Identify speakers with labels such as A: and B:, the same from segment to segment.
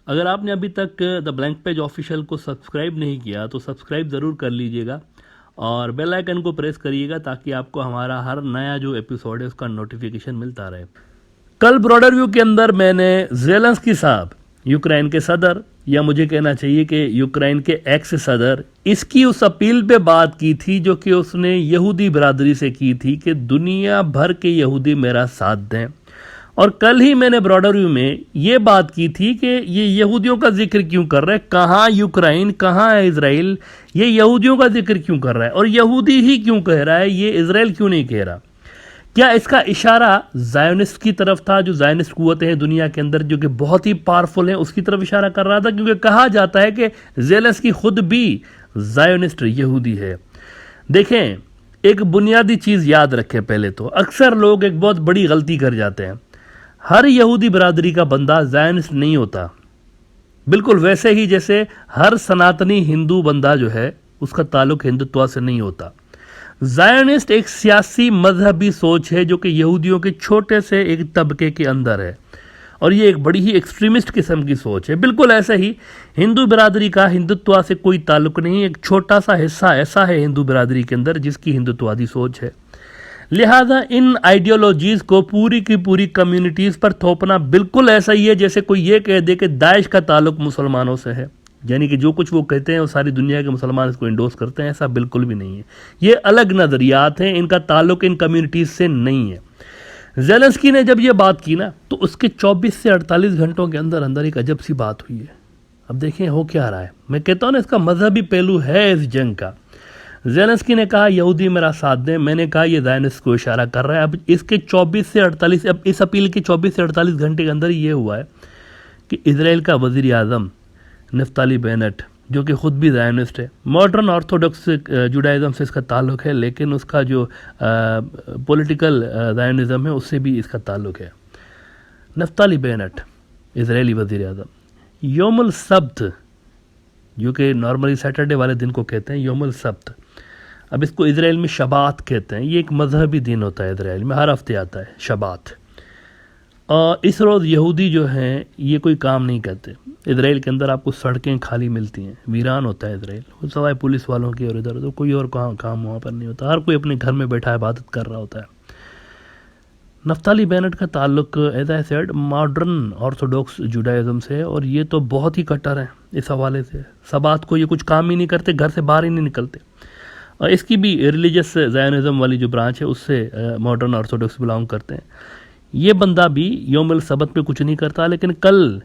A: अगर आपने अभी तक द ब्लैंक पेज ऑफिशियल को सब्सक्राइब नहीं किया तो सब्सक्राइब ज़रूर कर लीजिएगा और बेल आइकन को प्रेस करिएगा ताकि आपको हमारा हर नया जो एपिसोड है उसका नोटिफिकेशन मिलता रहे। कल ब्रॉडर व्यू के अंदर मैंने ज़ेलेंस्की साहब, यूक्रेन के सदर, या मुझे कहना चाहिए कि यूक्रेन के एक्स सदर, इसकी उस अपील पे बात की थी जो कि उसने यहूदी बरादरी से की थी कि दुनिया भर के यहूदी मेरा साथ दें। और कल ही मैंने ब्रॉडर व्यू में ये बात की थी कि ये यहूदियों का जिक्र क्यों कर रहा है, कहाँ यूक्रेन, कहाँ है इजराइल, ये यहूदियों का जिक्र क्यों कर रहा है और यहूदी ही क्यों कह रहा है, ये इजराइल क्यों नहीं कह रहा। क्या इसका इशारा जायोनिस्ट की तरफ था, जो जायोनिस्ट कुव्वतें हैं दुनिया के अंदर जो कि बहुत ही पावरफुल हैं, उसकी तरफ इशारा कर रहा था? क्योंकि कहा जाता है कि ज़ेलेंस्की खुद भी जायोनिस्ट यहूदी है। देखें, एक बुनियादी चीज़ याद रखें। पहले तो अक्सर लोग एक बहुत बड़ी गलती कर जाते हैं। हर यहूदी बरादरी का बंदा जायोनिस्ट नहीं होता, बिल्कुल वैसे ही जैसे हर सनातनी हिंदू बंदा जो है उसका ताल्लुक हिंदुत्व से नहीं होता। जायोनिस्ट एक सियासी मजहबी सोच है जो कि यहूदियों के छोटे से एक तबके के अंदर है और ये एक बड़ी ही एक्सट्रीमिस्ट किस्म की सोच है। बिल्कुल ऐसे ही हिंदू बिरादरी का हिंदुत्व से कोई ताल्लुक नहीं, एक छोटा सा हिस्सा ऐसा है हिंदू बिरादरी के अंदर जिसकी हिंदुत्ववादी सोच है। लिहाजा इन आइडियोलॉजीज़ को पूरी की पूरी कम्युनिटीज़ पर थोपना बिल्कुल ऐसा ही है जैसे कोई ये कह दे कि दाइश का ताल्लुक मुसलमानों से है, यानी कि जो कुछ वो कहते हैं वो सारी दुनिया के मुसलमान इसको इंडोर्स करते हैं। ऐसा बिल्कुल भी नहीं है। ये अलग नज़रियात हैं, इनका ताल्लुक इन कम्युनिटीज़ से नहीं है। ज़ेलेंस्की ने जब ये बात की ना तो उसके 24 से 48 घंटों के अंदर अंदर एक अजब सी बात हुई है। अब देखें हो क्या रहा है। मैं कहता हूँ ना, इसका मजहबी पहलू है इस जंग का। ज़ेलेंस्की ने कहा यहूदी मेरा साथ दें, मैंने कहा ये ज़ायनिस्ट को इशारा कर रहा है। अब इसके 24 से 48, अब इस अपील के 24 से 48 घंटे के अंदर ये हुआ है कि इजराइल का वज़ीर आज़म नफ्ताली बेनेट, जो कि ख़ुद भी ज़ायनिस्ट है, मॉडर्न ऑर्थोडॉक्स जुडाइज़म से इसका ताल्लुक़ है, लेकिन उसका जो पॉलिटिकल ज़ायनिज़म है उससे भी इसका ताल्लुक़ है। नफ्ताली बेनेट, इजरायली वज़ीर आज़म, यौमुल सब्त, जो कि नॉर्मली सैटरडे वाले दिन को कहते हैं यौमुल सब्त, अब इसको इजराइल में शबात कहते हैं। ये एक मजहबी दिन होता है इजराइल में, हर हफ्ते आता है शबात। और इस रोज़ यहूदी जो हैं ये कोई काम नहीं करते। इजराइल के अंदर आपको सड़कें खाली मिलती हैं, वीरान होता है इजराइल, सवाए पुलिस वालों की और इधर उधर कोई और काम वहाँ पर नहीं होता। हर कोई अपने घर में बैठा इबादत कर रहा होता है। नफ्ताली बेनेट का ताल्लुक as I said modern orthodox Judaism से है और ये तो बहुत ही कट्टर है इस हवाले से। सबात को ये कुछ काम ही नहीं करते, घर से बाहर ही नहीं निकलते। और इसकी भी रिलीजियस ज़ायनिज़म वाली जो ब्रांच है उससे मॉडर्न ऑर्थोडॉक्स बिलोंग करते हैं। ये बंदा भी यौमुल सब्त पे कुछ नहीं करता, लेकिन कल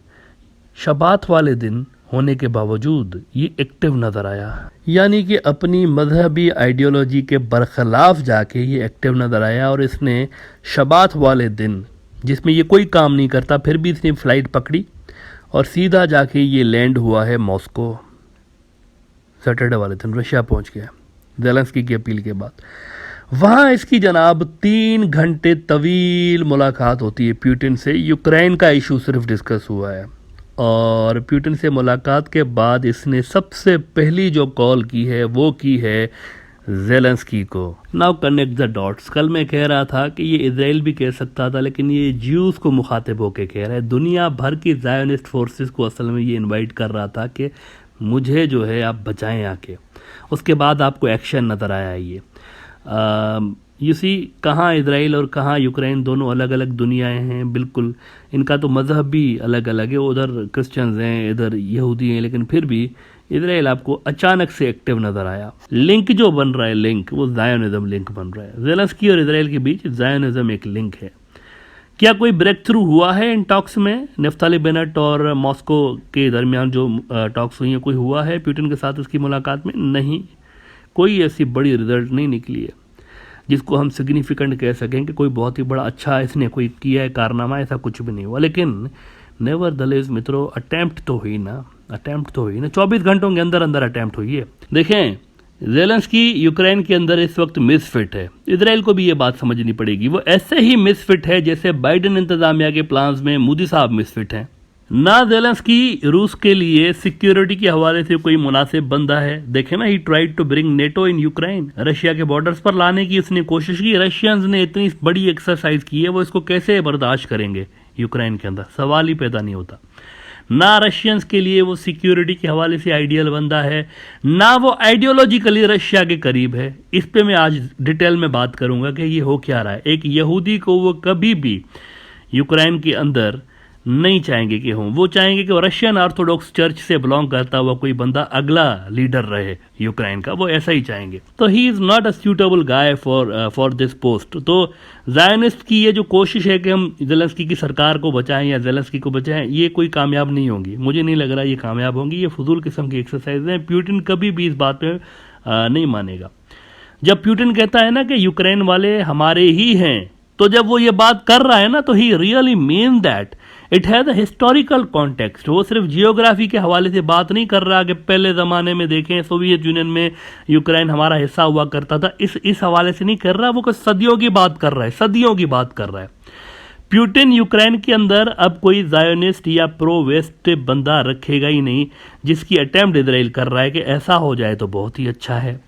A: शबात वाले दिन होने के बावजूद ये एक्टिव नज़र आया, यानी कि अपनी मजहबी आइडियोलॉजी के बरखिलाफ जाके ये एक्टिव नज़र आया। और इसने शबात वाले दिन, जिसमें ये कोई काम नहीं करता, फिर भी इसने फ़्लाइट पकड़ी और सीधा जाके ये लैंड हुआ है मॉस्को। सैटरडे वाले दिन रशिया पहुंच गया ज़ेलेंस्की की अपील के बाद। वहाँ इसकी जनाब 3 घंटे तवील मुलाकात होती है पुतिन से। यूक्रेन का इशू सिर्फ डिस्कस हुआ है और पुतिन से मुलाकात के बाद इसने सबसे पहली जो कॉल की है वो की है ज़ेलेंस्की को। Now connect the dots. कल मैं कह रहा था कि ये इजराइल भी कह सकता था, लेकिन ये ज्यूज़ को मुखातिब होकर कह रहा है। दुनिया भर की ज़ायोनिस्ट फोर्सेस को असल में ये इनवाइट कर रहा था कि मुझे जो है आप बचाएं आके। उसके बाद आपको एक्शन नज़र आया। ये यू सी, कहाँ इजराइल और कहाँ यूक्रेन दोनों अलग अलग दुनियाएं हैं। बिल्कुल इनका तो मज़हब भी अलग अलग है, उधर क्रिश्चियंस हैं इधर यहूदी हैं, लेकिन फिर भी इजराइल आपको अचानक से एक्टिव नज़र आया। लिंक जो बन रहा है, लिंक वो ज़ायोनिज़म लिंक बन रहा है। ज़ेलेंस्की और इजराइल के बीच ज़ायोनिज़म एक लिंक है। क्या कोई ब्रेक थ्रू हुआ है इन टॉक्स में? नफ्ताली बेनेट और मॉस्को के दरमियान जो टॉक्स हुई हैं, कोई हुआ है पुतिन के साथ उसकी मुलाकात में? नहीं, कोई ऐसी बड़ी रिजल्ट नहीं निकली है जिसको हम सिग्निफिकेंट कह सकें कि कोई बहुत ही बड़ा अच्छा इसने कोई किया है कारनामा। ऐसा कुछ भी नहीं हुआ। लेकिन नेवरदलेस मित्रों, अटैम्प्ट तो हुई ना। 24 घंटों के अंदर अंदर अटैम्प्ट हुई है। देखें, ज़ेलेंस्की यूक्रेन के अंदर इस वक्त मिसफिट है। इजराइल को भी ये बात समझनी पड़ेगी। वो ऐसे ही मिसफिट है जैसे बाइडेन इंतजामिया के प्लान्स में मोदी साहब मिसफिट हैं। ना ज़ेलेंस्की रूस के लिए सिक्योरिटी के हवाले से कोई मुनासिब बंदा है। देखें ना, he tried to bring NATO in Ukraine. Russia के बॉर्डर्स पर लाने की उसने कोशिश की। रशियंस ने इतनी बड़ी एक्सरसाइज की है, वो इसको कैसे बर्दाश्त करेंगे यूक्रेन के अंदर? सवाल ही पैदा नहीं होता। ना रशियंस के लिए वो सिक्योरिटी के हवाले से आइडियल बंदा है, ना वो आइडियोलॉजिकली रशिया के करीब है। इस पे मैं आज डिटेल में बात करूंगा कि ये हो क्या रहा है। एक यहूदी को वो कभी भी यूक्रेन के अंदर नहीं चाहेंगे कि हों, वो चाहेंगे कि वो रशियन ऑर्थोडॉक्स चर्च से बिलोंग करता हुआ कोई बंदा अगला लीडर रहे यूक्रेन का, वो ऐसा ही चाहेंगे। तो he is not a suitable guy for this post. तो ज़ायनिस्ट की ये जो कोशिश है कि हम ज़ेलेंस्की की सरकार को बचाएं या ज़ेलेंस्की को बचाएं, ये कोई कामयाब नहीं होगी। मुझे नहीं लग रहा ये कामयाब होंगी। ये फजूल किस्म की एक्सरसाइज है। प्यूटिन कभी भी इस बात में नहीं मानेगा। जब प्यूटिन कहता है ना कि यूक्रेन वाले हमारे ही हैं, तो जब वो ये बात कर रहा है ना, तो he really mean that. It has a historical context. वो सिर्फ जियोग्राफी के हवाले से बात नहीं कर रहा कि पहले ज़माने में देखें सोवियत यूनियन में यूक्रेन हमारा हिस्सा हुआ करता था, इस हवाले से नहीं कर रहा। वो कुछ सदियों की बात कर रहा है, सदियों की बात कर रहा है। प्यूटिन यूक्रेन के अंदर अब कोई ज़ायोनिस्ट या प्रो वेस्ट बंदा रखेगा ही नहीं। जिसकी अटेम्प्ट इजराइल कर रहा है कि ऐसा हो जाए तो बहुत ही अच्छा है।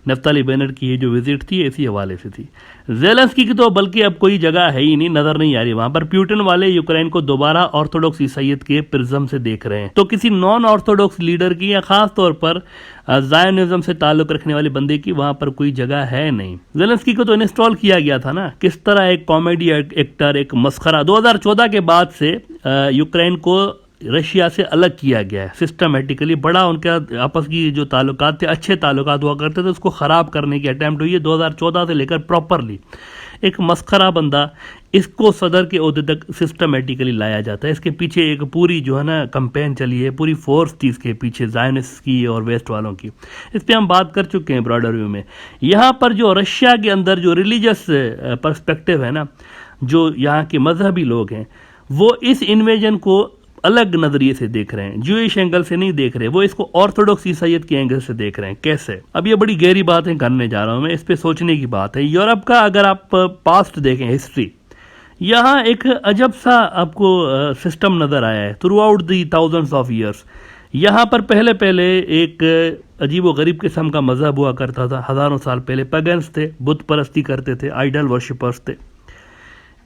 A: नफ्ताली बेनेट की ये जो विजिट थी इसी हवाले से थी। ज़ेलेंस्की की तो बल्कि अब कोई जगह है ही नहीं, नजर नहीं आ रही वहां पर। प्यूटिन वाले यूक्रेन को दोबारा ऑर्थोडॉक्स ईसाईयत के प्रिज्म से देख रहे हैं। तो किसी नॉन ऑर्थोडॉक्स लीडर की या खास तौर पर ज़ायोनिज्म से ताल्लुक रखने वाले बंदे की वहां पर कोई जगह है नहीं। ज़ेलेंस्की को तो इंस्टॉल किया गया था ना, किस तरह एक कॉमेडी एक्टर, एक मस्खरा। 2014 के बाद से यूक्रेन को रशिया से अलग किया गया है सिस्टमेटिकली। बड़ा उनका आपस की जो ताल्लुकात थे, अच्छे ताल्लुकात हुआ करते थे, उसको ख़राब करने की अटैम्प्ट हुई है 2014 से लेकर प्रॉपरली। एक मस्खरा बंदा, इसको सदर के ओहदे तक सिस्टमेटिकली लाया जाता है। इसके पीछे एक पूरी जो है ना कैंपेन चली है, पूरी फोर्स थी इसके पीछे ज़ायोनिस्ट की और वेस्ट वालों की। इस पर हम बात कर चुके हैं ब्रॉडर व्यू में। यहाँ पर जो रशिया के अंदर जो रिलीजियस पर्सपेक्टिव है ना, जो यहाँ के मजहबी लोग हैं, वो इस इन्वेजन को अलग नजरिए से देख रहे हैं। ज्यूइश एंगल से नहीं देख रहे, वो इसको ऑर्थोडॉक्स ईसाईयत के एंगल से देख रहे हैं। कैसे? अब ये बड़ी गहरी बातें करने जा रहा हूं मैं, इस पे सोचने की बात है। यूरोप का अगर आप पास्ट देखें, हिस्ट्री, यहाँ एक अजब सा आपको सिस्टम नजर आया है through out the thousands of years. यहाँ पर पहले एक अजीब व गरीब किस्म का मजहब हुआ करता था। हजारों साल पहले पैगन्स थे, बुत परस्ती करते थे, आइडल वर्शिपर्स थे।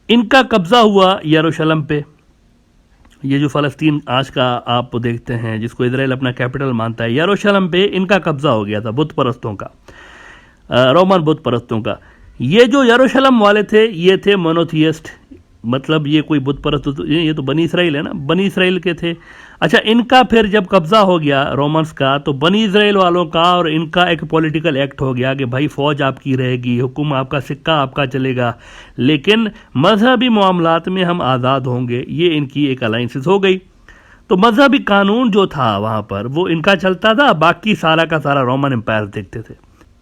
A: इनका कब्जा हुआ यरूशलेम पे। ये जो फ़लस्तीन आज का आप देखते हैं, जिसको इजराइल अपना कैपिटल मानता है, यरूशलेम पे इनका कब्जा हो गया था बुत परस्तों का, रोमन बुत परस्तों का। ये जो यरूशलेम वाले थे, ये थे मोनोथियस्ट, मतलब ये कोई बुत परस्त, ये तो बनी इसराइल है ना, बनी इसराइल के थे। अच्छा, इनका फिर जब कब्जा हो गया रोमन्स का, तो बनी इसराइल वालों का और इनका एक पॉलिटिकल एक्ट हो गया कि भाई फौज आपकी रहेगी, हुक्म आपका, सिक्का आपका चलेगा, लेकिन मजहबी मामलात में हम आज़ाद होंगे। ये इनकी एक अलाइंसेस हो गई। तो मजहबी कानून जो था वहाँ पर वो इनका चलता था, बाकी सारा का सारा रोमन एम्पायर देखते थे।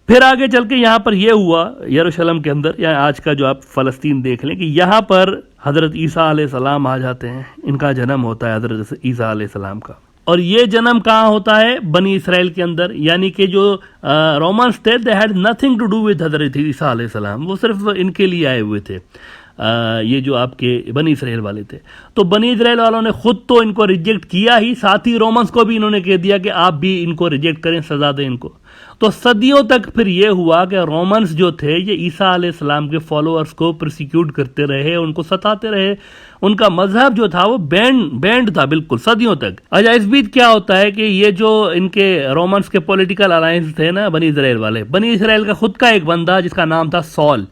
A: फिर आगे चल के यहाँ पर यह हुआ यरूशलेम के अंदर, या आज का जो आप फ़लस्तीन देख लें, कि यहाँ पर हज़रत ईसा अलैहिस्सलाम आ जाते हैं। इनका जन्म होता है हज़रत ईसा अलैहिस्सलाम का। और ये जन्म कहाँ होता है? बनी इसराइल के अंदर। यानी कि जो रोमन्स थे, they had nothing to do with हज़रत ईसा अलैहिस्सलाम, वो सिर्फ इनके लिए आए हुए थे। ये जो आपके बनी इसराइल वाले थे, तो बनी इसराइल वालों ने खुद तो इनको रिजेक्ट किया ही, साथ ही रोमन्स को भी इन्होंने कह दिया कि आप भी इनको रिजेक्ट करें, सजा दें इनको। तो सदियों तक फिर ये हुआ कि रोमन्स जो थे, ये ईसा अलैहिस्सलाम के फॉलोअर्स को प्रोसिक्यूट करते रहे, उनको सताते रहे। उनका मजहब जो था वो बैंड था बिल्कुल सदियों तक। अच्छा, इस बीच क्या होता है कि ये जो इनके रोमन्स के पॉलिटिकल अलायंस थे ना, बनी इसराइल वाले, बनी इसराइल का खुद का एक बंदा जिसका नाम था सॉल,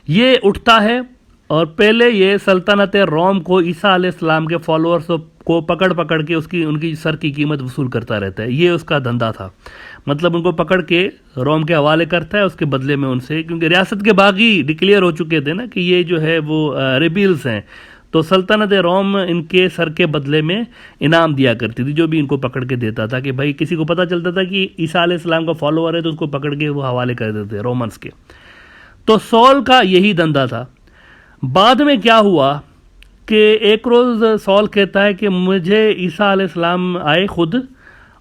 A: ये उठता है और पहले ये सल्तनत रोम को, ईसा अलैहिस्सलाम के फॉलोअर्स को पकड़ के उनकी सर की कीमत वसूल करता रहता है। ये उसका धंधा था। मतलब उनको पकड़ के रोम के हवाले करता है, उसके बदले में उनसे, क्योंकि रियासत के बागी डिक्लेयर हो चुके थे ना कि ये जो है वो रिबेल्स हैं, तो सल्तनत रोम इनके सर के बदले में इनाम दिया करती थी, जो भी इनको पकड़ के देता था। कि भाई किसी को पता चलता था कि ईसा अलैहिस्सलाम का फॉलोअर है, तो उसको पकड़ के वो हवाले कर देते थे रोमन्स के। तो सॉल का यही धंधा था। बाद में क्या हुआ कि एक रोज़ सॉल कहता है कि मुझे ईसा अलैहिस्सलाम आए खुद,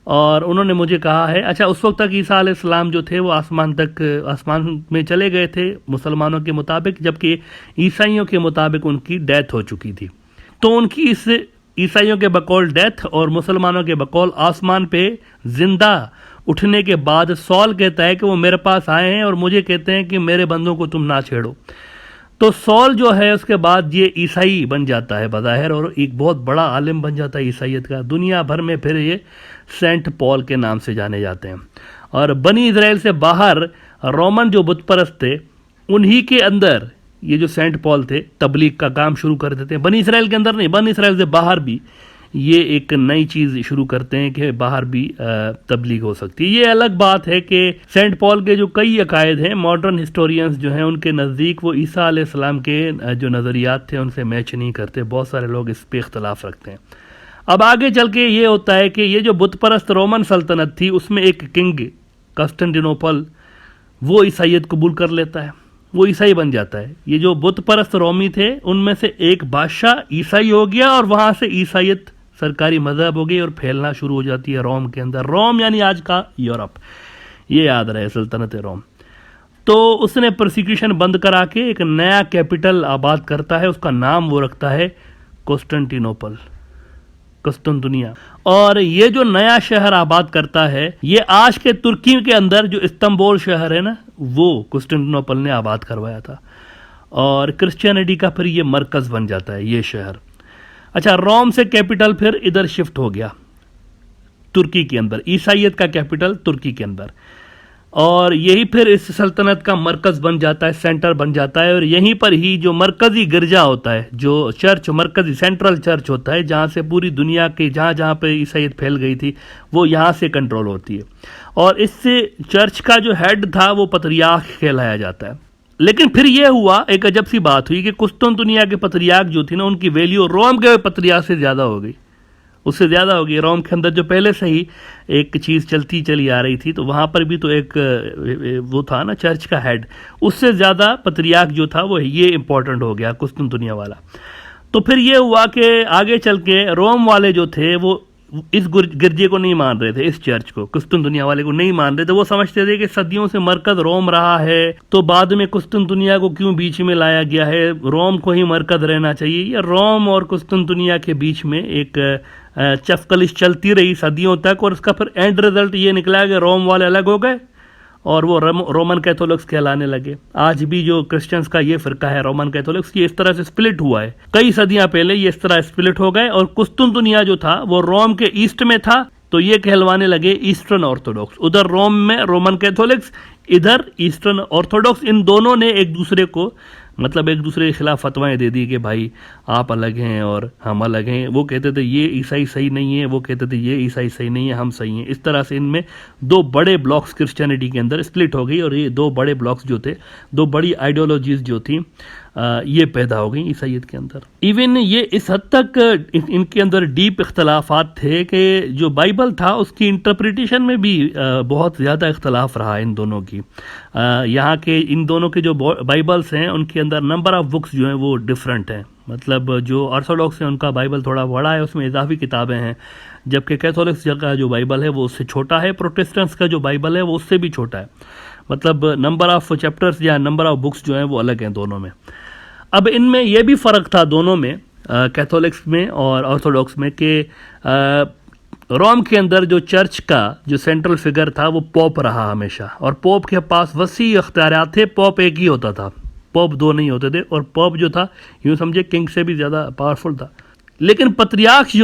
A: और उन्होंने मुझे कहा है। अच्छा, उस वक्त तक ईसा अलैहिस्सलाम जो थे वो आसमान में चले गए थे मुसलमानों के मुताबिक, जबकि ईसाइयों के मुताबिक उनकी डेथ हो चुकी थी। तो उनकी इस ईसाइयों के बकौल डेथ और मुसलमानों के बकौल आसमान पे जिंदा उठने के बाद सॉल कहता है कि वो मेरे पास आए हैं और मुझे कहते हैं कि मेरे बंदों को तुम ना छेड़ो। तो सॉल जो है उसके बाद ये ईसाई बन जाता है बज़ाहिर, और एक बहुत बड़ा आलिम बन जाता है ईसाइयत का। दुनिया भर में फिर ये सेंट पॉल के नाम से जाने जाते हैं। और बनी इज़राइल से बाहर रोमन जो बुत परस्त थे, उन्हीं के अंदर ये जो सेंट पॉल थे तबलीग का काम शुरू कर देते हैं। बनी इज़राइल के अंदर नहीं, बनी इज़राइल से बाहर भी ये एक नई चीज़ शुरू करते हैं कि बाहर भी तबलीग हो सकती है। ये अलग बात है कि सेंट पॉल के जो कई अकायद हैं, मॉडर्न हिस्टोरियंस जो हैं उनके नज़दीक वो ईसा अलैहिस्सलाम के जो नज़रियात थे उनसे मैच नहीं करते। बहुत सारे लोग इस पे इख्तलाफ रखते हैं। अब आगे चल के ये होता है कि ये जो बुत परस्त रोमन सल्तनत थी उसमें एक किंग कॉन्स्टेंटिनोपल वो ईसाइयत कबूल कर लेता है, वो ईसाई बन जाता है। ये जो बुत परस्त रोमी थे उनमें से एक बादशाह ईसाई हो गया और वहाँ से ईसाइयत सरकारी मजहब हो गई और फैलना शुरू हो जाती है रोम के अंदर। रोम यानी आज का यूरोप, ये याद रहे, सल्तनत रोम। तो उसने प्रोसिक्यूशन बंद करा के एक नया कैपिटल आबाद करता है, उसका नाम वो रखता है कॉन्स्टेंटिनोपल, कुस्तुनतुनिया। और ये जो नया शहर आबाद करता है ये आज के तुर्की के अंदर जो इस्तांबुल शहर है ना, वो कुस्तुनतुनियोपल ने आबाद करवाया था। और क्रिश्चियनिटी का फिर ये मरकज़ बन जाता है ये शहर। अच्छा, रोम से कैपिटल फिर इधर शिफ्ट हो गया तुर्की के अंदर, ईसाइयत का कैपिटल तुर्की के अंदर, और यही फिर इस सल्तनत का मरकज़ बन जाता है, सेंटर बन जाता है। और यहीं पर ही जो मरकज़ी गिरजा होता है, जो चर्च मरकज़ी सेंट्रल चर्च होता है, जहाँ से पूरी दुनिया के जहाँ जहाँ पे ईसाइयत फैल गई थी वो यहाँ से कंट्रोल होती है। और इससे चर्च का जो हेड था वो पत्रियार्क कहलाया जाता है। लेकिन फिर यह हुआ, एक अजब सी बात हुई कि कुस्तुनतुनिया के पत्रियार्क जो थी ना, उनकी वैल्यू रोम के पत्रियार्क से ज़्यादा हो गई, उससे ज़्यादा हो गई। रोम के अंदर जो पहले से ही एक चीज़ चलती चली आ रही थी, तो वहाँ पर भी तो एक वो था ना चर्च का हेड, उससे ज़्यादा पत्रियार्क जो था वो ये इम्पोर्टेंट हो गया कुस्तुनतुनिया वाला। तो फिर ये हुआ कि आगे चल के रोम वाले जो थे वो इस गिरजे को नहीं मान रहे थे, इस चर्च को, कुस्तुनतुनिया वाले को नहीं मान रहे थे। वो समझते थे कि सदियों से मरकज़ रोम रहा है, तो बाद में कुस्तुनतुनिया को क्यों बीच में लाया गया है, रोम को ही मरकज़ रहना चाहिए। या रोम और कुस्तुनतुनिया के बीच में एक चफकलिश चलती रही सदियों तक, और उसका फिर एंड रिजल्ट ये निकला कि रोम वाले अलग हो गए और वो रोमन कैथोलिक्स कहलाने लगे। आज भी जो क्रिश्चियंस का ये फ़िरका है रोमन कैथोलिक्स, ये इस तरह से स्प्लिट हुआ है। कई सदियां पहले ये इस तरह स्प्लिट हो गए, और कुस्तुनतुनिया जो था वो रोम के ईस्ट में था, तो ये कहलवाने लगे ईस्टर्न ऑर्थोडॉक्स। उधर रोम में रोमन कैथोलिक्स, इधर ईस्टर्न ऑर्थोडॉक्स। इन दोनों ने एक दूसरे को मतलब एक दूसरे के खिलाफ फतवाएं दे दी कि भाई आप अलग हैं और हम अलग हैं। वो कहते थे ये ईसाई सही नहीं है, वो कहते थे ये ईसाई सही नहीं है, हम सही हैं। इस तरह से इनमें दो बड़े ब्लॉक्स क्रिश्चियनिटी के अंदर स्प्लिट हो गई, और ये दो बड़े ब्लॉक्स जो थे, दो बड़ी आइडियोलॉजीज जो थी, ये पैदा हो गई ईसाइयत के अंदर। इवन ये इस हद तक इनके अंदर डीप इख्तलाफात थे कि जो बाइबल था उसकी इंटरप्रिटेशन में भी बहुत ज़्यादा इख्तलाफ रहा इन दोनों की। यहाँ के इन दोनों के जो बाइबल्स हैं उनके अंदर नंबर ऑफ़ बुक्स जो हैं वो डिफरेंट हैं। मतलब जो ऑर्थोडॉक्स है उनका बाइबल थोड़ा बड़ा है, उसमें इजाफी किताबें हैं, जबकि कैथोलिक्स का जो बाइबल है वो उससे छोटा है। प्रोटेस्टेंट्स का जो बाइबल है वो उससे भी छोटा है। मतलब नंबर ऑफ़ चैप्टर्स या नंबर ऑफ़ बुक्स जो हैं वो अलग हैं दोनों में। अब इनमें यह भी फ़र्क था दोनों में, कैथोलिक्स में और ऑर्थोडॉक्स में, कि रोम के अंदर जो चर्च का जो सेंट्रल फिगर था वो पोप रहा हमेशा, और पोप के पास वसी अख्तियारात थे। पोप एक ही होता था, पोप दो नहीं होते थे, और पोप जो था यूँ समझे किंग से भी ज़्यादा पावरफुल था। लेकिन पत्रियार्क्स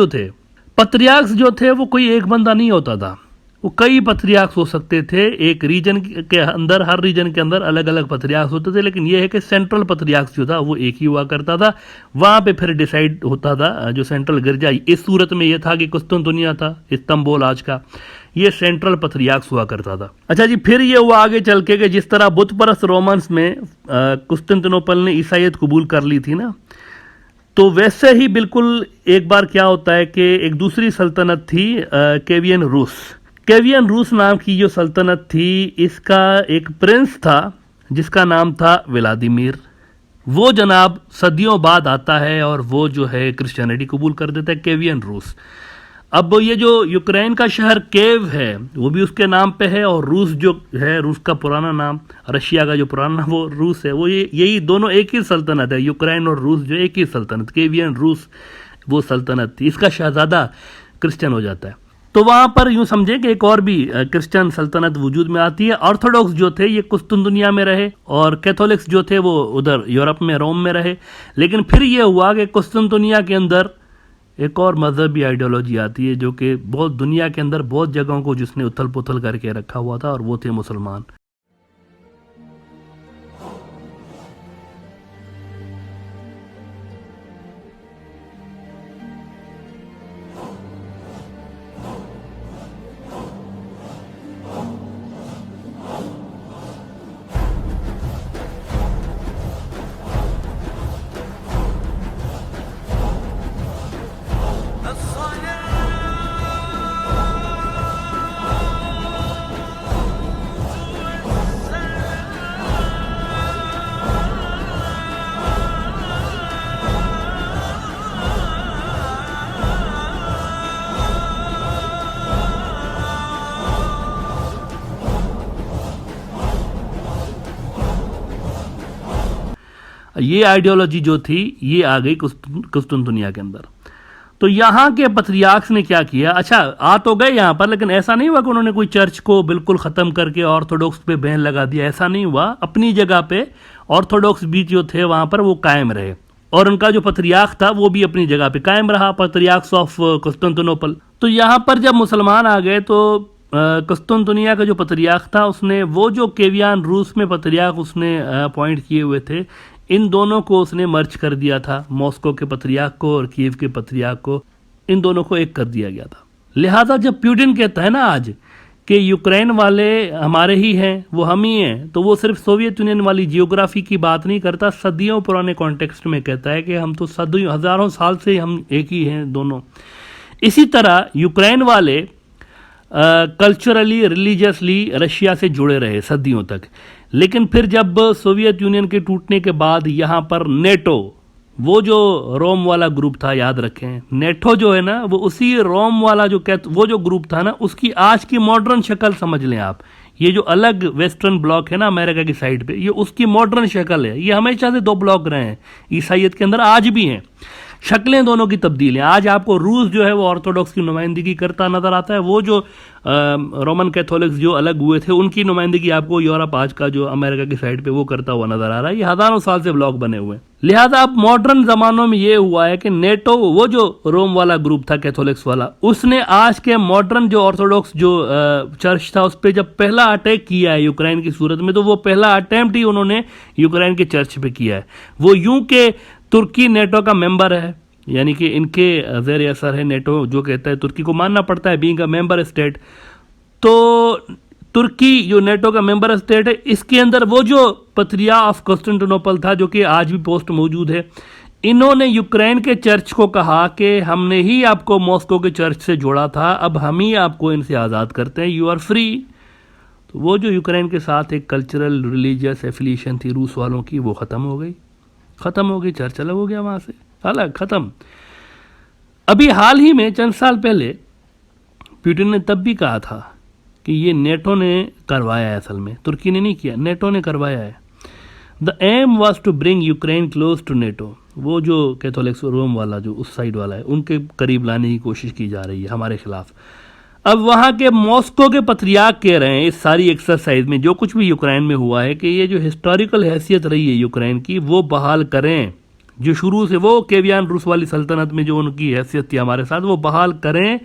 A: जो थे वो कोई एक बंदा नहीं होता था, वो कई पत्रियार्क्स हो सकते थे। एक रीजन के अंदर, हर रीजन के अंदर अलग अलग पत्रियार्क्स होते थे, लेकिन यह है कि सेंट्रल पत्रियार्क्स जो था वो एक ही हुआ करता था। वहाँ पे फिर डिसाइड होता था जो सेंट्रल गिरजा, इस सूरत में यह था कि कुस्तुनतुनिया था, इस्तांबुल आज का, ये सेंट्रल पत्रियार्क्स हुआ करता था। अच्छा जी, फिर ये हुआ आगे चल के कि जिस तरह बुत परस्त रोमन्स में कुस्तुनतुनियोपल ने ईसाइयत कबूल कर ली थी ना, तो वैसे ही बिल्कुल एक बार क्या होता है कि एक दूसरी सल्तनत थी, केवियन रूस नाम की जो सल्तनत थी, इसका एक प्रिंस था जिसका नाम था व्लादिमीर। वो जनाब सदियों बाद आता है और वो जो है क्रिश्चियनिटी कबूल कर देता है, केवियन रूस। अब ये जो यूक्रेन का शहर केव है वो भी उसके नाम पे है, और रूस जो है, रूस का पुराना नाम, रशिया का जो पुराना नाम वो रूस है। वो यही दोनों एक ही सल्तनत है, यूक्रेन और रूस जो एक ही सल्तनत, केवियन रूस वो सल्तनत थी। इसका शहजादा क्रिश्चियन हो जाता है। तो वहाँ पर यूँ समझे कि एक और भी क्रिश्चियन सल्तनत वजूद में आती है। ऑर्थोडॉक्स जो थे ये कुस्तुनतुनिया में रहे और कैथोलिक्स जो थे वो उधर यूरोप में रोम में रहे। लेकिन फिर ये हुआ कि कुस्तुनतुनिया के अंदर एक और मजहबी आइडियोलॉजी आती है जो कि बहुत दुनिया के अंदर बहुत जगहों को जिसने उथल पुथल करके रखा हुआ था, और वो थे मुसलमान। ये आइडियोलॉजी जो थी ये आ गई कुस्तुनतुनिया के अंदर। तो यहाँ के पत्रियार्क्स ने क्या किया, अच्छा आ तो गए यहाँ पर, लेकिन ऐसा नहीं हुआ कि उन्होंने कोई चर्च को बिल्कुल ख़त्म करके ऑर्थोडॉक्स पे बैन लगा दिया, ऐसा नहीं हुआ। अपनी जगह पे ऑर्थोडॉक्स भी जो थे वहाँ पर वो कायम रहे, और उनका जो पत्रियार्क था वो भी अपनी जगह पे कायम रहा, पत्रियार्क्स ऑफ कुस्तुनतुनोपल। तो यहाँ पर जब मुसलमान आ गए तो कुस्तुनतुनिया का जो पत्रियार्क था उसने वो जो केवियान रूस में पत्रियार्क उसने अपॉइंट किए हुए थे, इन दोनों को उसने मर्ज कर दिया था, मॉस्को के पत्रियार्क को और कीव के पत्रियार्क को, इन दोनों को एक कर दिया गया था। लिहाजा जब प्यूटिन कहता है ना आज कि यूक्रेन वाले हमारे ही हैं, वो हम ही हैं, तो वो सिर्फ सोवियत यूनियन वाली जियोग्राफी की बात नहीं करता, सदियों पुराने कॉन्टेक्स्ट में कहता है कि हम तो सदियों हज़ारों साल से हम एक ही हैं दोनों। इसी तरह यूक्रेन वाले कल्चरली रिलीजियसली रशिया से जुड़े रहे सदियों तक, लेकिन फिर जब सोवियत यूनियन के टूटने के बाद यहाँ पर नेटो, वो जो रोम वाला ग्रुप था, याद रखें नेटो जो है ना वो उसी रोम वाला वो जो ग्रुप था ना उसकी आज की मॉडर्न शक्ल समझ लें आप। ये जो अलग वेस्टर्न ब्लॉक है ना अमेरिका की साइड पे, ये उसकी मॉडर्न शक्ल है। ये हमेशा से दो ब्लॉक रहे हैं ईसाइयत के अंदर, आज भी हैं। शक्लें दोनों की तब्दील हैं। आज आपको रूस जो है वो ऑर्थोडॉक्स की नुमाइंदगी करता नजर आता है, वो जो रोमन कैथोलिक्स जो अलग हुए थे उनकी नुमाइंदगी आपको यूरोप आज का जो अमेरिका की साइड पे वो करता हुआ नजर आ रहा है। ये हजारों साल से ब्लॉक बने हुए हैं। लिहाजा अब मॉडर्न जमानों में ये हुआ है कि नेटो, वो जो रोम वाला ग्रुप था कैथोलिक्स वाला, उसने आज के मॉडर्न जो ऑर्थोडॉक्स जो चर्च था उस पर जब पहला अटैक किया है यूक्रेन की सूरत में, तो वो पहला अटेम्प्ट ही उन्होंने यूक्रेन के चर्च पे किया है। वो यूं के तुर्की नेटो का मेंबर है, यानी कि इनके ज़ेर असर है नेटो, जो कहता है तुर्की को मानना पड़ता है बीइंग अ मेंबर स्टेट। तो तुर्की जो नेटो का मेंबर स्टेट है, इसके अंदर वो जो पत्रिया ऑफ कॉन्स्टेंटिनोपल था जो कि आज भी पोस्ट मौजूद है, इन्होंने यूक्रेन के चर्च को कहा कि हमने ही आपको मॉस्को के चर्च से जोड़ा था, अब हम ही आपको इनसे आज़ाद करते हैं, यू आर फ्री। तो वो जो यूक्रेन के साथ एक कल्चरल रिलीजियस एफिलिएशन थी रूस वालों की, वो ख़त्म हो गई, चर्च अलग हो गया वहाँ से, अलग ख़त्म। अभी हाल ही में चंद साल पहले पुतिन ने तब भी कहा था कि ये नेटो ने करवाया है, असल में तुर्की ने नहीं किया, नेटो ने करवाया है। The aim was to bring Ukraine close to NATO. वो जो कैथोलिक्स रोम वाला जो उस साइड वाला है उनके करीब लाने की कोशिश की जा रही है हमारे खिलाफ। अब वहाँ के मॉस्को के पत्रियार्क कह रहे हैं इस सारी एक्सरसाइज में जो कुछ भी यूक्रेन में हुआ है कि ये जो हिस्टोरिकल हैसियत रही है यूक्रेन की वो बहाल करें, जो शुरू से वो केवियान रूस वाली सल्तनत में जो उनकी हैसियत थी हमारे साथ, वो बहाल करें।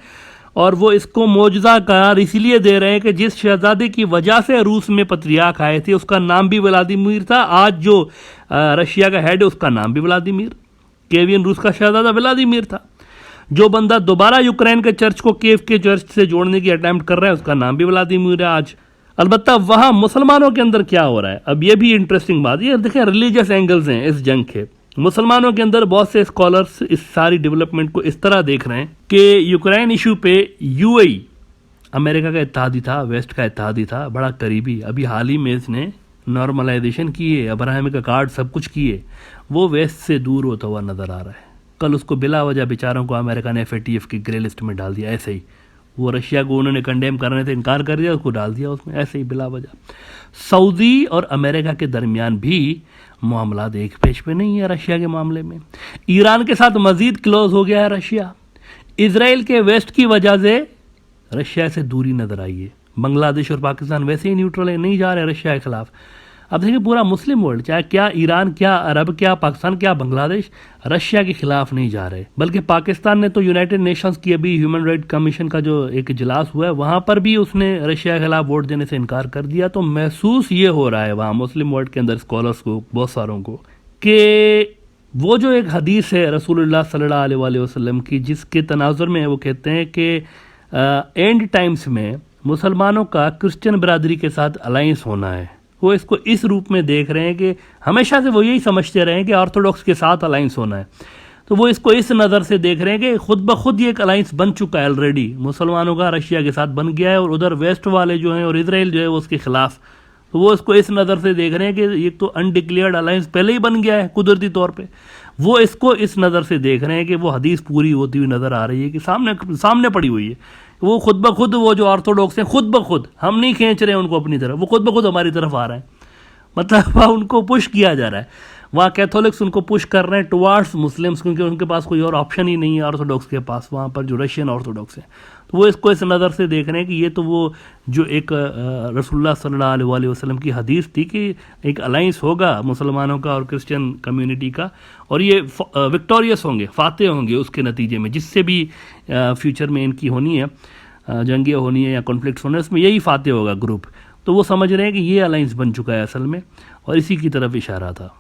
A: और वो इसको मौजूदा करार इसलिए दे रहे हैं कि जिस शहजादे की वजह से रूस में पत्रियार्क आए थे उसका नाम भी व्लादिमीर था, आज जो रशिया का हेड है उसका नाम भी व्लादिमीर, केवियन रूस का शहजादा व्लादिमीर था। जो बंदा दोबारा यूक्रेन के चर्च को कीव के चर्च से जोड़ने की अटेम्प्ट कर रहा है उसका नाम भी व्लादिमीर है आज। अलबत्ता वहाँ मुसलमानों के अंदर क्या हो रहा है, अब ये भी इंटरेस्टिंग बात, ये देखें रिलीजियस एंगल्स हैं इस जंग के। मुसलमानों के अंदर बहुत से स्कॉलर्स इस सारी डेवलपमेंट को इस तरह देख रहे हैं कि यूक्रेन इशू पे यूएई अमेरिका का इत्तेहादी था, वेस्ट का इत्तेहादी था, बड़ा करीबी, अभी हाल ही में इसने नॉर्मलाइजेशन किए, अब्राहम का कार्ड सब कुछ किए, वो वेस्ट से दूर होता हुआ नज़र आ रहा है। कल उसको बिला वजह बेचारों को अमेरिका ने FATF की ग्रे लिस्ट में डाल दिया, ऐसे ही वो रशिया को उन्होंने कंडेम करने से इनकार कर दिया, उसको डाल दिया उसमें ऐसे ही बिला वजह। सऊदी और अमेरिका के दरमियान भी मामला एक पेज पे नहीं है रशिया के मामले में। ईरान के साथ मजीद क्लोज हो गया है रशिया। इजराइल के वेस्ट की वजह से रशिया से दूरी नज़र आई है। बांग्लादेश और पाकिस्तान वैसे ही न्यूट्रल है, नहीं जा रहे रशिया के खिलाफ। अब देखिए पूरा मुस्लिम वर्ल्ड, चाहे क्या ईरान, क्या अरब, क्या पाकिस्तान, क्या बांग्लादेश, रशिया के खिलाफ नहीं जा रहे। बल्कि पाकिस्तान ने तो यूनाइटेड नेशंस की अभी ह्यूमन राइट कमीशन का जो एक इजलास हुआ है वहाँ पर भी उसने रशिया के खिलाफ वोट देने से इनकार कर दिया। तो महसूस ये हो रहा है वहाँ मुस्लिम वर्ल्ड के अंदर स्कॉलर्स को, बहुत सारों को, कि वो जो एक हदीस है रसूलुल्लाह सल्लल्लाहु अलैहि वसल्लम की, जिसके तनाजुर में वो कहते हैं कि एंड टाइम्स में मुसलमानों का क्रिश्चियन बरादरी के साथ अलाइंस होना है, वो इसको इस रूप में देख रहे हैं कि हमेशा से वो यही समझते रहे हैं कि ऑर्थोडॉक्स के साथ अलाइंस होना है। तो वो इसको इस नज़र से देख रहे हैं कि खुद ब खुद ये एक अलाइंस बन चुका है ऑलरेडी, मुसलमानों का रशिया के साथ बन गया है, और उधर वेस्ट वाले जो हैं और इसराइल जो है वो उसके खिलाफ। तो वो इसको इस नज़र से देख रहे हैं कि ये तो अनडिक्लेयर्ड अलायंस पहले ही बन गया है कुदरती तौर पे। वो इसको इस नज़र से देख रहे हैं कि वो हदीस पूरी होती हुई नज़र आ रही है कि सामने पड़ी हुई है। वो खुद ब खुद, वो जो ऑर्थोडॉक्स हैं खुद ब खुद, हम नहीं खींच रहे हैं उनको अपनी तरफ, वो खुद ब खुद हमारी तरफ आ रहा है। मतलब वहाँ उनको पुश किया जा रहा है, वहाँ कैथोलिक्स उनको पुश कर रहे हैं टुवार्ड्स मुस्लिम्स, क्योंकि उनके पास कोई और ऑप्शन ही नहीं है ऑर्थोडॉक्स के पास, वहाँ पर जो रशियन ऑर्थोडॉक्स हैं। तो वो इसको इस नज़र से देख रहे हैं कि ये तो वो जो एक रसूलुल्लाह सल्लल्लाहु अलैहि वसल्लम की हदीस थी कि एक अलाइंस होगा मुसलमानों का और क्रिश्चियन कम्युनिटी का, और ये विक्टोरियस होंगे, फातेह होंगे उसके नतीजे में, जिससे भी फ्यूचर में इनकी होनी है जंगियाँ होनी है या कॉन्फ्लिक्ट्स होने, इसमें यही फातेह होगा ग्रुप। तो वो समझ रहे हैं कि ये अलाइंस बन चुका है असल में, और इसी की तरफ इशारा था।